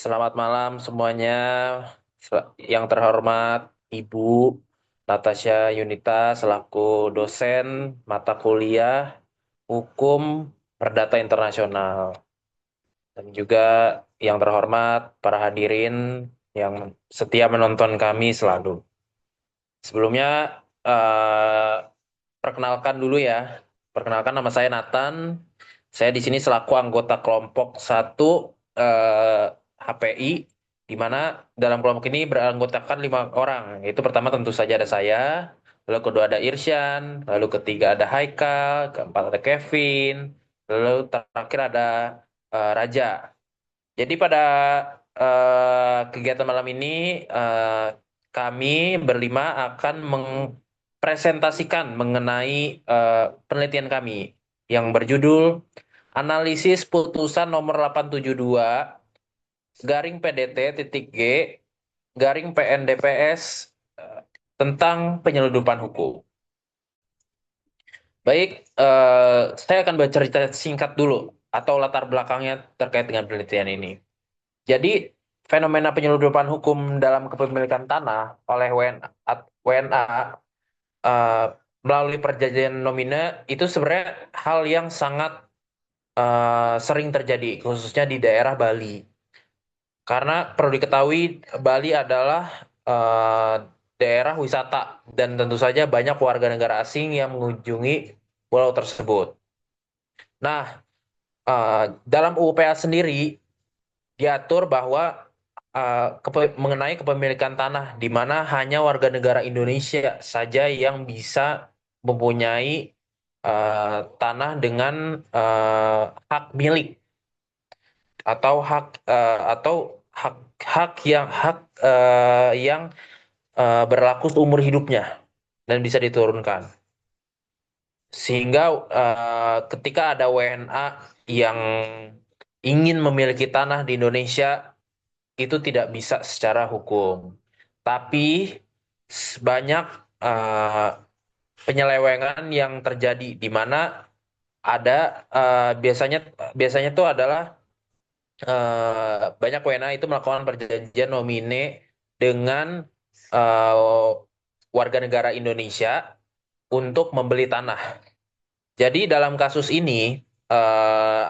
Selamat malam semuanya. Yang terhormat Ibu Natasha Yunita selaku dosen mata kuliah Hukum Perdata Internasional. Dan juga yang terhormat para hadirin yang setia menonton kami selalu. Sebelumnya, eh, perkenalkan dulu ya. Perkenalkan, nama saya Nathan. Saya di sini selaku anggota kelompok satu HPI, di mana dalam kelompok ini beranggotakan 5 orang. Yaitu pertama tentu saja ada saya, lalu kedua ada Irsyan, lalu ketiga ada Haikal, keempat ada Kevin, lalu terakhir ada Raja. Jadi pada kegiatan malam ini kami berlima akan mempresentasikan mengenai penelitian kami yang berjudul Analisis Putusan Nomor 872 garing PDT titik G garing PNDPS eh, tentang penyeludupan hukum. Baik, saya akan bercerita singkat dulu atau latar belakangnya terkait dengan penelitian ini. Jadi, fenomena penyeludupan hukum dalam kepemilikan tanah oleh WNA eh, melalui perjanjian nomina itu sebenarnya hal yang sangat sering terjadi, khususnya di daerah Bali. Karena perlu diketahui, Bali adalah eh, daerah wisata dan tentu saja banyak warga negara asing yang mengunjungi pulau tersebut. Nah, dalam UU PA sendiri diatur bahwa mengenai kepemilikan tanah di mana hanya warga negara Indonesia saja yang bisa mempunyai tanah dengan hak milik atau hak hak yang berlaku seumur hidupnya dan bisa diturunkan. Sehingga ketika ada WNA yang ingin memiliki tanah di Indonesia itu tidak bisa secara hukum. Tapi banyak eh, penyelewengan yang terjadi di mana ada biasanya biasanya itu adalah banyak WNA itu melakukan perjanjian nomine dengan eh, warga negara Indonesia untuk membeli tanah. Jadi dalam kasus ini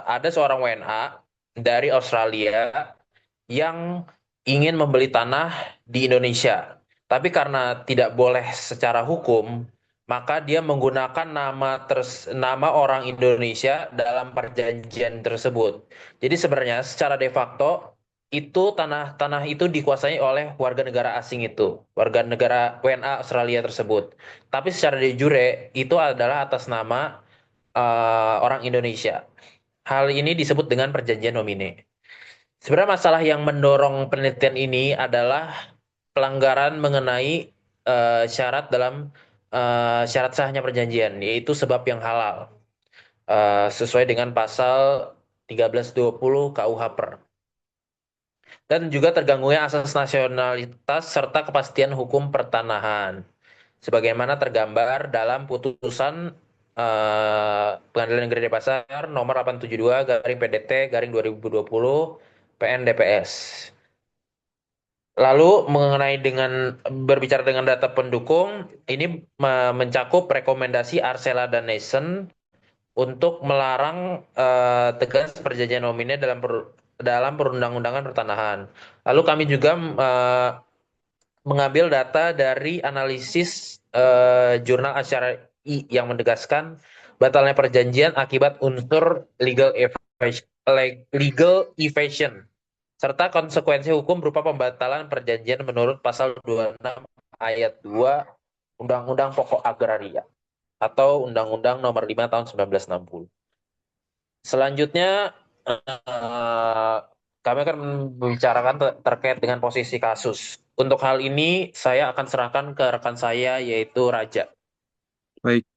ada seorang WNA dari Australia yang ingin membeli tanah di Indonesia. Tapi karena tidak boleh secara hukum, maka dia menggunakan nama orang Indonesia dalam perjanjian tersebut. Jadi sebenarnya secara de facto itu tanah-tanah itu dikuasai oleh warga negara asing itu, warga negara WNA Australia tersebut. Tapi secara de jure itu adalah atas nama orang Indonesia. Hal ini disebut dengan perjanjian nomine. Sebenarnya masalah yang mendorong penelitian ini adalah pelanggaran mengenai syarat dalam syarat sahnya perjanjian, yaitu sebab yang halal, sesuai dengan pasal 1320 KUH Per. Dan juga terganggunya asas nasionalitas serta kepastian hukum pertanahan. Sebagaimana tergambar dalam putusan Pengadilan Negeri Denpasar nomor 872 garing PDT garing 2020 PNDPS. Lalu mengenai dengan berbicara dengan data pendukung, ini mencakup rekomendasi Arcela dan Nation untuk melarang tegas perjanjian nomine dalam perundang-undangan pertanahan. Lalu kami juga mengambil data dari analisis jurnal Asy'ari yang menegaskan batalnya perjanjian akibat unsur legal evasion serta konsekuensi hukum berupa pembatalan perjanjian menurut pasal 26 ayat 2 Undang-Undang Pokok Agraria atau Undang-Undang Nomor 5 Tahun 1960. Selanjutnya eh, kami akan membicarakan terkait dengan posisi kasus. Untuk hal ini saya akan serahkan ke rekan saya yaitu Raja. Baik,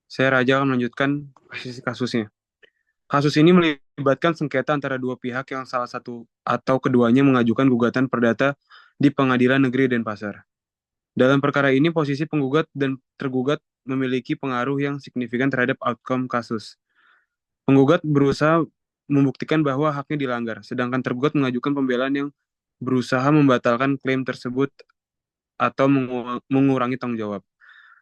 saya Raja akan melanjutkan posisi kasusnya. Kasus ini melibatkan sengketa antara dua pihak yang salah satu atau keduanya mengajukan gugatan perdata di Pengadilan Negeri Denpasar. Dalam perkara ini, posisi penggugat dan tergugat memiliki pengaruh yang signifikan terhadap outcome kasus. Penggugat berusaha membuktikan bahwa haknya dilanggar, sedangkan tergugat mengajukan pembelaan yang berusaha membatalkan klaim tersebut atau mengurangi tanggung jawab.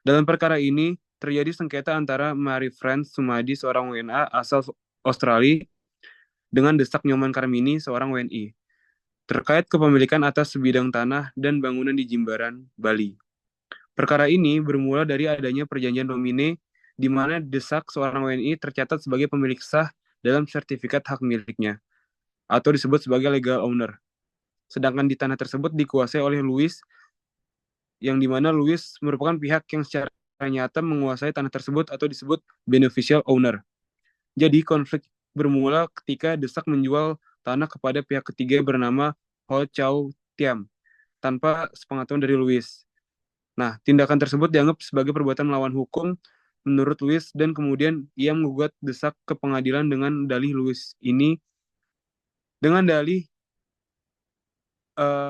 Dalam perkara ini, terjadi sengketa antara Mary France Sumadi, seorang WNA asal Australia, dengan Desak Nyoman Karmini, seorang WNI, terkait kepemilikan atas sebidang tanah dan bangunan di Jimbaran, Bali. Perkara ini bermula dari adanya perjanjian nomine di mana Desak, seorang WNI, tercatat sebagai pemilik sah dalam sertifikat hak miliknya, atau disebut sebagai legal owner. Sedangkan di tanah tersebut dikuasai oleh Louis, yang dimana Louis merupakan pihak yang secara nyata menguasai tanah tersebut atau disebut beneficial owner. Jadi konflik bermula ketika Desak menjual tanah kepada pihak ketiga bernama Ho Chow Tiam tanpa sepengetahuan dari Louis. Nah, tindakan tersebut dianggap sebagai perbuatan melawan hukum menurut Louis, dan kemudian ia menggugat Desak ke pengadilan dengan dalih Louis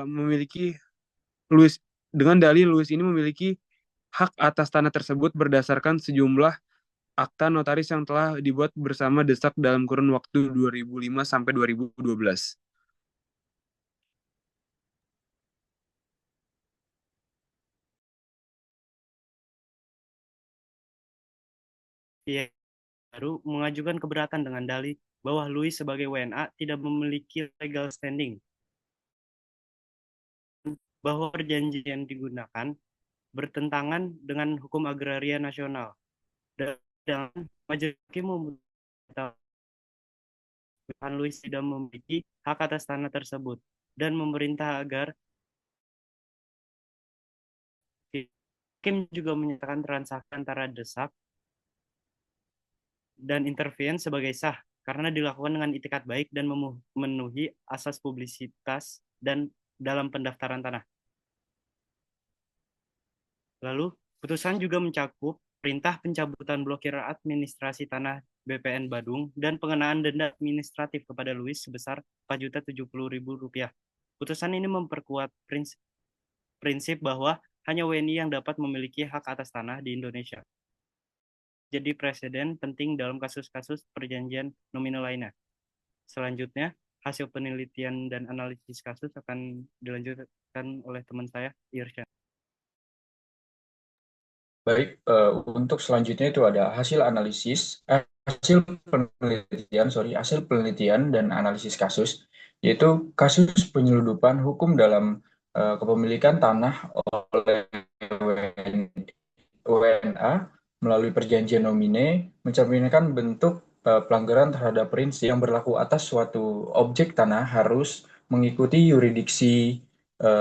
memiliki Louis Louis ini memiliki hak atas tanah tersebut berdasarkan sejumlah akta notaris yang telah dibuat bersama Desak dalam kurun waktu 2005 sampai 2012. Ia baru mengajukan keberatan dengan dalih bahwa Louis sebagai WNA tidak memiliki legal standing, bahwa perjanjian yang digunakan bertentangan dengan hukum agraria nasional, dan majelis hakim memutuskan Louis tidak memiliki hak atas tanah tersebut dan memerintah agar hakim juga menyatakan transaksi antara Desak dan Intervien sebagai sah karena dilakukan dengan itikat baik dan memenuhi asas publisitas dan dalam pendaftaran tanah. Lalu, putusan juga mencakup perintah pencabutan blokir administrasi tanah BPN Badung dan pengenaan denda administratif kepada Louis sebesar Rp4.070.000. Putusan ini memperkuat prinsip bahwa hanya WNI yang dapat memiliki hak atas tanah di Indonesia. Jadi presiden penting dalam kasus-kasus perjanjian nominal lainnya. Selanjutnya, hasil penelitian dan analisis kasus akan dilanjutkan oleh teman saya, Irsyan. Baik, untuk selanjutnya itu ada hasil penelitian dan analisis kasus, yaitu kasus penyeludupan hukum dalam kepemilikan tanah oleh WNA melalui perjanjian nomine mencerminkan bentuk pelanggaran terhadap prinsip yang berlaku atas suatu objek tanah harus mengikuti yurisdiksi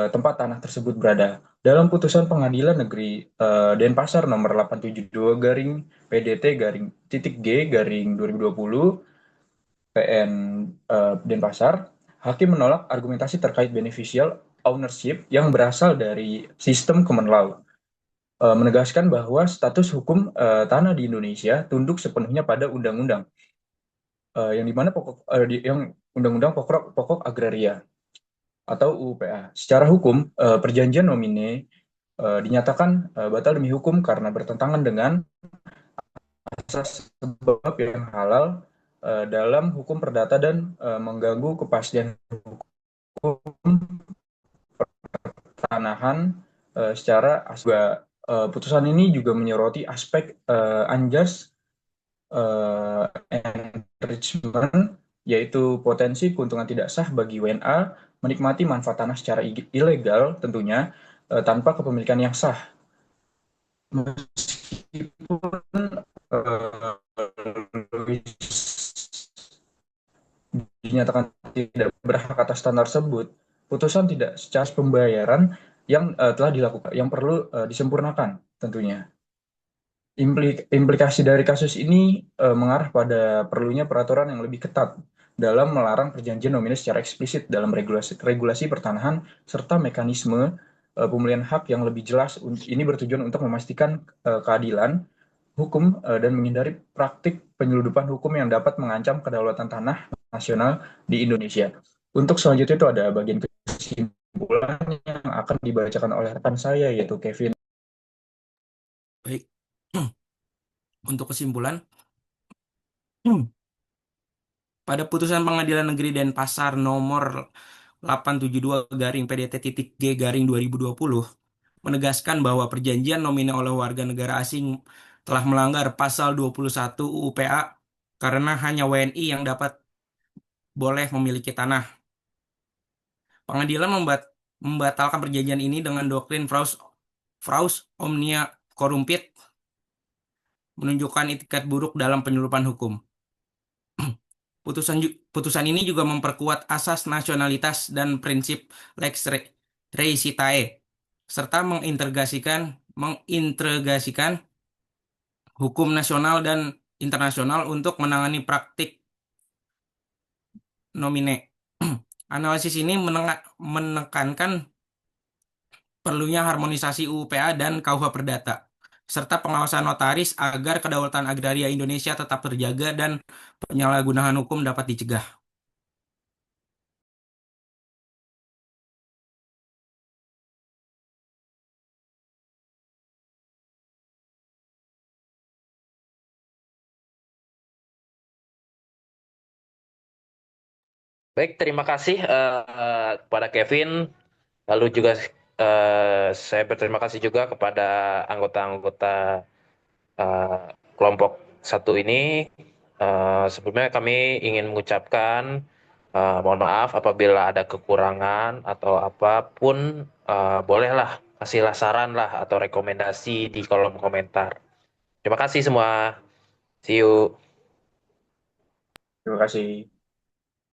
tempat tanah tersebut berada. Dalam putusan Pengadilan Negeri Denpasar nomor 872 garing PDT garing titik G garing 2020 PN Denpasar, hakim menolak argumentasi terkait beneficial ownership yang berasal dari sistem common law, menegaskan bahwa status hukum tanah di Indonesia tunduk sepenuhnya pada undang-undang, yang dimana yang undang-undang pokok agraria atau UUPA. Secara hukum, perjanjian nomine dinyatakan batal demi hukum karena bertentangan dengan asas sebab yang halal dalam hukum perdata dan mengganggu kepastian hukum pertanahan secara putusan ini juga menyoroti aspek unjust enrichment, yaitu potensi keuntungan tidak sah bagi WNA menikmati manfaat tanah secara ilegal tentunya tanpa kepemilikan yang sah. Meskipun dinyatakan tidak berhak atas tanah tersebut, putusan tidak secara pembayaran yang telah dilakukan, yang perlu disempurnakan tentunya. Implikasi dari kasus ini mengarah pada perlunya peraturan yang lebih ketat dalam melarang perjanjian nomine secara eksplisit dalam regulasi pertanahan serta mekanisme pemulihan hak yang lebih jelas. Ini bertujuan untuk memastikan keadilan hukum dan menghindari praktik penyeludupan hukum yang dapat mengancam kedaulatan tanah nasional di Indonesia. Untuk selanjutnya itu ada bagian kesimpulan yang akan dibacakan oleh rekan saya, yaitu Kevin. Baik, untuk kesimpulan, Pada putusan Pengadilan Negeri Denpasar nomor 872-PDT-G-2020 menegaskan bahwa perjanjian nominal oleh warga negara asing telah melanggar pasal 21 UU PA karena hanya WNI yang boleh memiliki tanah. Pengadilan membatalkan perjanjian ini dengan doktrin Fraus Omnia Corrumpit, menunjukkan itikat buruk dalam penyeludupan hukum. Putusan ini juga memperkuat asas nasionalitas dan prinsip lex recitae, serta mengintegrasikan hukum nasional dan internasional untuk menangani praktik nomine. Analisis ini menekankan perlunya harmonisasi UU PA dan KUH Perdata, serta pengawasan notaris agar kedaulatan agraria Indonesia tetap terjaga dan penyalahgunaan hukum dapat dicegah. Baik, terima kasih kepada Kevin. Lalu juga saya berterima kasih juga kepada anggota-anggota kelompok satu ini. Sebelumnya kami ingin mengucapkan mohon maaf apabila ada kekurangan atau apapun, bolehlah kasihlah saran lah atau rekomendasi di kolom komentar. Terima kasih semua. See you. Terima kasih.